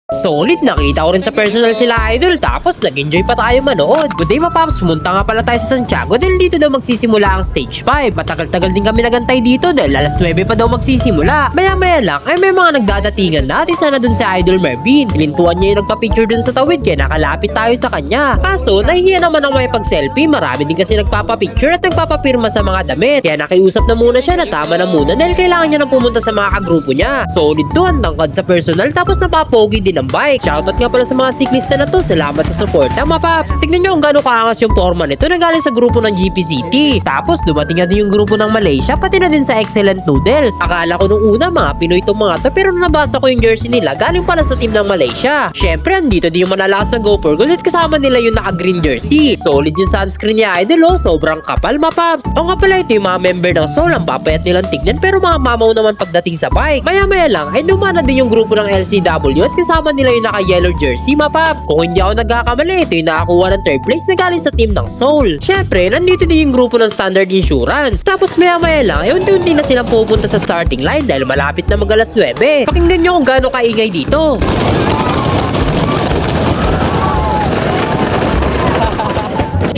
Solid, nakita ko rin sa personal sila idol tapos nag-enjoy pa tayo manood. Good day Mapaps, pumunta nga pala tayo sa Santiago dahil dito daw magsisimula ang stage 5. Matagal-tagal din kami nagantay dito dahil alas 9 pa daw magsisimula. Maya-maya lang ay may mga nagdadatingan na at isa na dun si Idol Mervin. Hilintuan niya yung nagpa-picture dun sa tawid kaya nakalapit tayo sa kanya. Kaso nahihiya naman ang may pag-selfie, marami din kasi nagpapa-picture at nagpapapirma sa mga damit. Kaya nakiusap na muna siya na tama na muna dahil kailangan niya nang pumunta sa mga kagrupo niya. Solid doon, tangkad sa personal tapos napapogi din ng bike. Shoutout nga pala sa mga siklista na to, salamat sa support ha Mapaps. Tignan nyo kung gaano kaangas yung forma nito na galing sa grupo ng GP City. Tapos dumating nga din yung grupo ng Malaysia pati na din sa Excellent Noodles. Akala ko nung una mga Pinoy tong mga to pero nung nabasa ko yung jersey nila galing pala sa team ng Malaysia. Syempre andito din yung malalakas na Go for Gold at kasama nila yung naka-green jersey. Solid yung sunscreen niya idol oh, sobrang kapal Mapaps. O nga pala ito yung mga member ng Soul, ang papayat nilang tignan pero mga mamaw naman pagdating sa bike. Maya-maya lang ay dumana din yung grupo ng LCW at kasama nila yung naka-yellow jersey Mapaps. Kung hindi ako nagkakamali, ito yung nakakuha ng third place na galing sa team ng Soul. Syempre, nandito din yung grupo ng Standard Insurance. Tapos maya-maya lang, ay unti-unti na silang pupunta sa starting line dahil malapit na mag-alas 9. Pakinggan nyo kung gaano kaingay dito.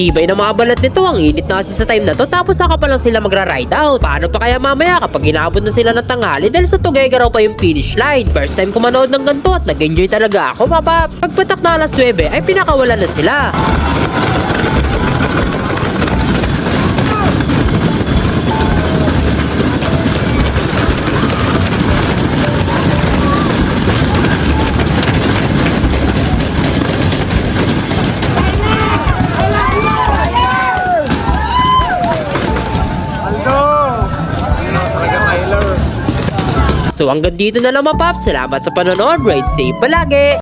Tibay ng mga balat nito, ang init na kasi sa time na to tapos saka pa lang sila magra-ride out. Paano pa kaya mamaya kapag inabot na sila ng tanghali dahil sa Tuguegarao pa yung finish line. First time ko manood ng ganito at nag-enjoy talaga ako Mapaps. Pagpatak na alas 9 ay pinakawalan na sila. So hanggang dito na lang Mapaps. Salamat sa panonood. Ride safe palagi!